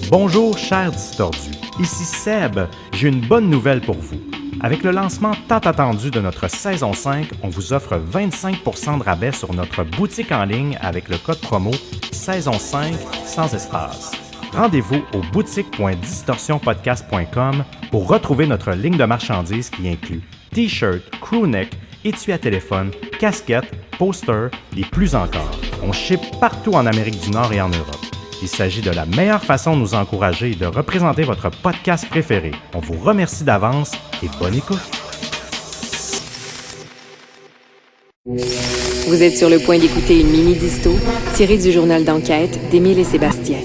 Bonjour chers distordus, ici Seb, j'ai une bonne nouvelle pour vous. Avec le lancement tant attendu de notre saison 5, on vous offre 25% de rabais sur notre boutique en ligne avec le code promo saison 5 sans espace. Rendez-vous au boutique.distorsionpodcast.com pour retrouver notre ligne de marchandises qui inclut t-shirts, crewneck, étui à téléphone, casquettes, posters et plus encore. On ship partout en Amérique du Nord et en Europe. Il s'agit de la meilleure façon de nous encourager et de représenter votre podcast préféré. On vous remercie d'avance et bonne écoute. Vous êtes sur le point d'écouter une mini-disto tirée du journal d'enquête d'Émile et Sébastien.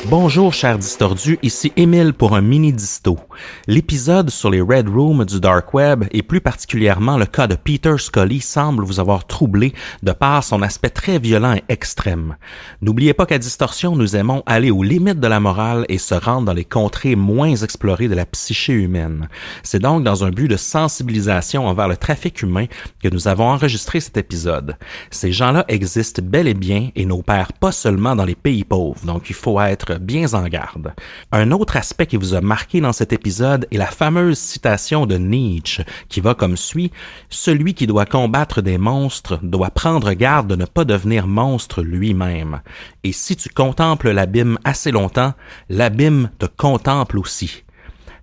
Bonjour chers distordus, ici Émile pour un mini-disto. L'épisode sur les Red Rooms du Dark Web et plus particulièrement le cas de Peter Scully semble vous avoir troublé de par son aspect très violent et extrême. N'oubliez pas qu'à Distorsion, nous aimons aller aux limites de la morale et se rendre dans les contrées moins explorées de la psyché humaine. C'est donc dans un but de sensibilisation envers le trafic humain que nous avons enregistré cet épisode. Ces gens-là existent bel et bien et n'opèrent pas seulement dans les pays pauvres, donc il faut être bien en garde. Un autre aspect qui vous a marqué dans cet épisode est la fameuse citation de Nietzsche qui va comme suit « Celui qui doit combattre des monstres doit prendre garde de ne pas devenir monstre lui-même. Et si tu contemples l'abîme assez longtemps, l'abîme te contemple aussi. »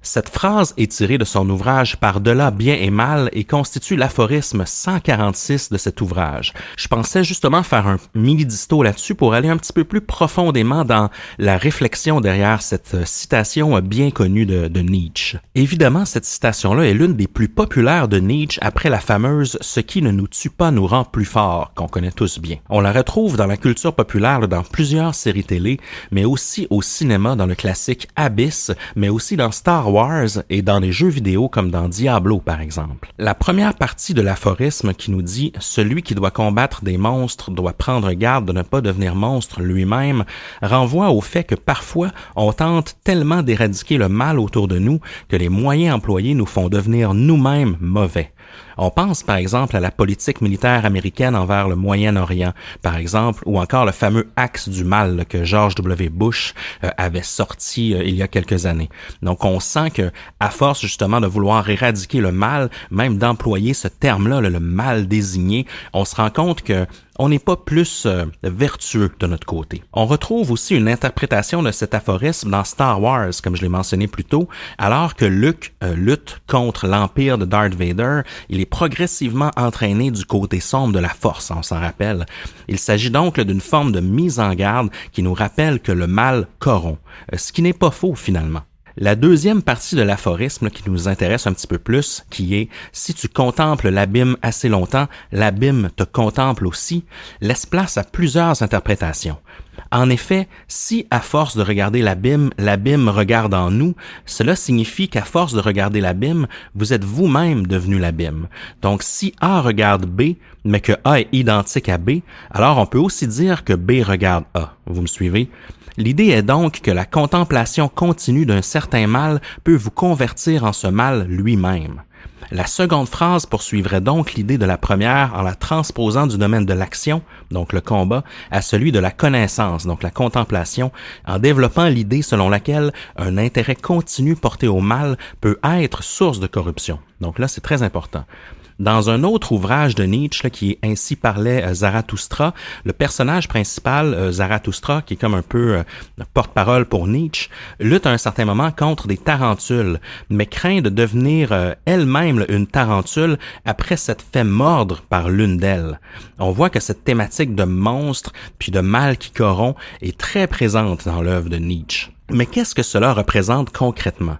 Cette phrase est tirée de son ouvrage Par-delà bien et mal et constitue l'aphorisme 146 de cet ouvrage. Je pensais justement faire un mini-disto là-dessus pour aller un petit peu plus profondément dans la réflexion derrière cette citation bien connue de Nietzsche. Évidemment, cette citation-là est l'une des plus populaires de Nietzsche après la fameuse « Ce qui ne nous tue pas nous rend plus forts » qu'on connaît tous bien. On la retrouve dans la culture populaire dans plusieurs séries télé, mais aussi au cinéma dans le classique Abyss, mais aussi dans Star Wars et dans les jeux vidéo comme dans Diablo par exemple. La première partie de l'aphorisme qui nous dit « Celui qui doit combattre des monstres doit prendre garde de ne pas devenir monstre lui-même » renvoie au fait que parfois on tente tellement d'éradiquer le mal autour de nous que les moyens employés nous font devenir nous-mêmes mauvais. On pense par exemple à la politique militaire américaine envers le Moyen-Orient, par exemple, ou encore le fameux axe du mal que George W. Bush avait sorti il y a quelques années. Donc on sent que à force justement de vouloir éradiquer le mal, même d'employer ce terme-là, le mal désigné, on se rend compte que on n'est pas plus vertueux de notre côté. On retrouve aussi une interprétation de cet aphorisme dans Star Wars, comme je l'ai mentionné plus tôt, alors que Luke lutte contre l'empire de Darth Vader, il est progressivement entraîné du côté sombre de la force, on s'en rappelle. Il s'agit donc d'une forme de mise en garde qui nous rappelle que le mal corrompt, ce qui n'est pas faux finalement. La deuxième partie de l'aphorisme qui nous intéresse un petit peu plus, qui est « Si tu contemples l'abîme assez longtemps, l'abîme te contemple aussi », laisse place à plusieurs interprétations. En effet, si à force de regarder l'abîme regarde en nous, cela signifie qu'à force de regarder l'abîme, vous êtes vous-même devenu l'abîme. Donc si A regarde B, mais que A est identique à B, alors on peut aussi dire que B regarde A. Vous me suivez? L'idée est donc que la contemplation continue d'un certain mal peut vous convertir en ce mal lui-même. La seconde phrase poursuivrait donc l'idée de la première en la transposant du domaine de l'action, donc le combat, à celui de la connaissance, donc la contemplation, en développant l'idée selon laquelle un intérêt continu porté au mal peut être source de corruption. Donc là, c'est très important. Dans un autre ouvrage de Nietzsche qui est Ainsi parlait Zarathustra, le personnage principal, Zarathustra, qui est comme un peu porte-parole pour Nietzsche, lutte à un certain moment contre des tarentules, mais craint de devenir elle-même une tarentule après s'être fait mordre par l'une d'elles. On voit que cette thématique de monstre puis de mal qui corrompt est très présente dans l'œuvre de Nietzsche. Mais qu'est-ce que cela représente concrètement?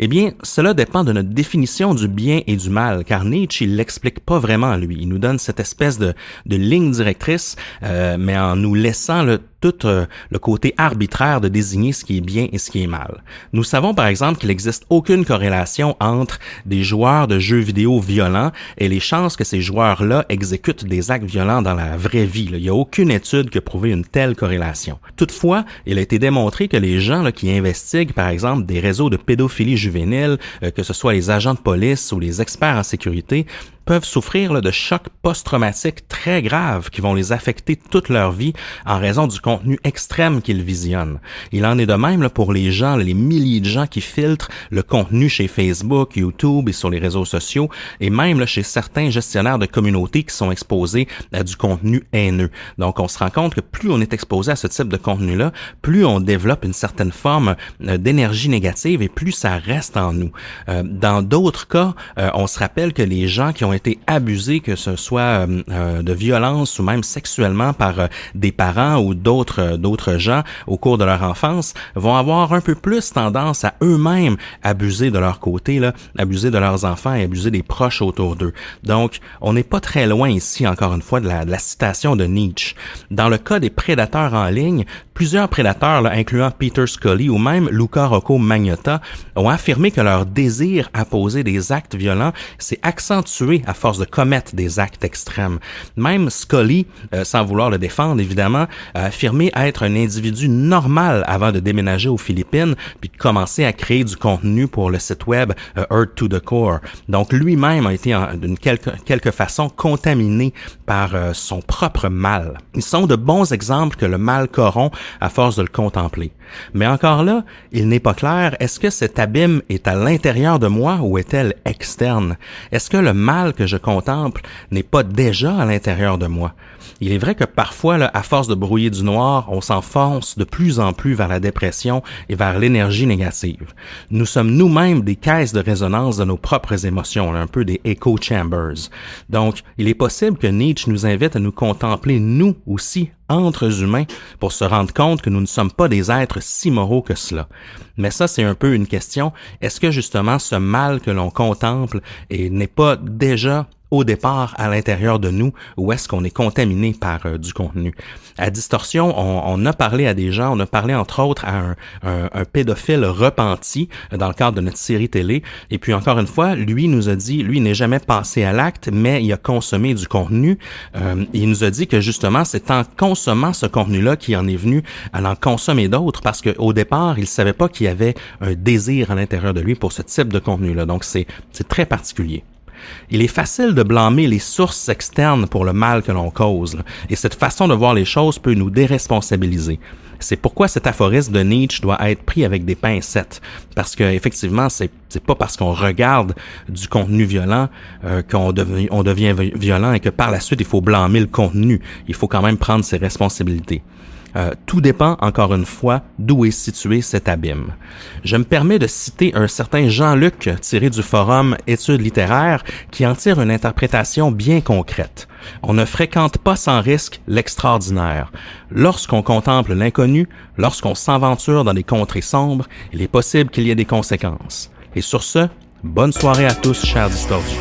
Eh bien, cela dépend de notre définition du bien et du mal, car Nietzsche, il l'explique pas vraiment, lui. Il nous donne cette espèce de ligne directrice, mais en nous laissant tout le côté arbitraire de désigner ce qui est bien et ce qui est mal. Nous savons par exemple qu'il n'existe aucune corrélation entre des joueurs de jeux vidéo violents et les chances que ces joueurs-là exécutent des actes violents dans la vraie vie. Il n'y a aucune étude qui a prouvé une telle corrélation. Toutefois, il a été démontré que les gens qui investiguent par exemple des réseaux de pédophilie juvénile, que ce soit les agents de police ou les experts en sécurité, peuvent souffrir là, de chocs post-traumatiques très graves qui vont les affecter toute leur vie en raison du contenu extrême qu'ils visionnent. Il en est de même là, pour les gens, les milliers de gens qui filtrent le contenu chez Facebook, YouTube et sur les réseaux sociaux, et même là, chez certains gestionnaires de communautés qui sont exposés à du contenu haineux. Donc, on se rend compte que plus on est exposé à ce type de contenu-là, plus on développe une certaine forme d'énergie négative et plus ça reste en nous. Dans d'autres cas, on se rappelle que les gens qui ont été abusés, que ce soit de violence ou même sexuellement par des parents ou d'autres gens au cours de leur enfance, vont avoir un peu plus tendance à eux-mêmes abuser de leur côté, là, abuser de leurs enfants et abuser des proches autour d'eux. Donc, on n'est pas très loin ici, encore une fois, de la citation de Nietzsche. Dans le cas des prédateurs en ligne, plusieurs prédateurs, là, incluant Peter Scully ou même Luca Rocco Magnotta, ont affirmé que leur désir à poser des actes violents s'est accentué à force de commettre des actes extrêmes. Même Scully, sans vouloir le défendre évidemment, a affirmé être un individu normal avant de déménager aux Philippines puis de commencer à créer du contenu pour le site web Earth to the Core. Donc lui-même a été d'une quelque façon contaminé par son propre mal. Ils sont de bons exemples que le mal corrompt à force de le contempler. Mais encore là, il n'est pas clair, est-ce que cet abîme est à l'intérieur de moi ou est-elle externe? Est-ce que le mal que je contemple n'est pas déjà à l'intérieur de moi? Il est vrai que parfois, là, à force de brouiller du noir, on s'enfonce de plus en plus vers la dépression et vers l'énergie négative. Nous sommes nous-mêmes des caisses de résonance de nos propres émotions, un peu des echo chambers. Donc, il est possible que Nietzsche nous invite à nous contempler nous aussi, entre humains, pour se rendre compte que nous ne sommes pas des êtres si moraux que cela. Mais ça, c'est un peu une question. Est-ce que justement ce mal que l'on contemple n'est pas déjà au départ à l'intérieur de nous ou est-ce qu'on est contaminé par du contenu? À Distorsion, on a parlé à des gens, on a parlé entre autres à un pédophile repenti dans le cadre de notre série télé et puis encore une fois, lui nous a dit, lui n'est jamais passé à l'acte mais il a consommé du contenu. Il nous a dit que justement c'est en consommant ce contenu-là qu'il en est venu à en consommer d'autres parce qu'au départ, il savait pas qu'il y avait un désir à l'intérieur de lui pour ce type de contenu-là. Donc c'est très particulier. Il est facile de blâmer les sources externes pour le mal que l'on cause, là, et cette façon de voir les choses peut nous déresponsabiliser. C'est pourquoi cet aphorisme de Nietzsche doit être pris avec des pincettes, parce que effectivement, c'est pas parce qu'on regarde du contenu violent qu'on devient violent et que par la suite il faut blâmer le contenu. Il faut quand même prendre ses responsabilités. Tout dépend, encore une fois, d'où est situé cet abîme. Je me permets de citer un certain Jean-Luc tiré du forum Études littéraires qui en tire une interprétation bien concrète. On ne fréquente pas sans risque l'extraordinaire. Lorsqu'on contemple l'inconnu, lorsqu'on s'aventure dans des contrées sombres, il est possible qu'il y ait des conséquences. Et sur ce, bonne soirée à tous, chers distordus.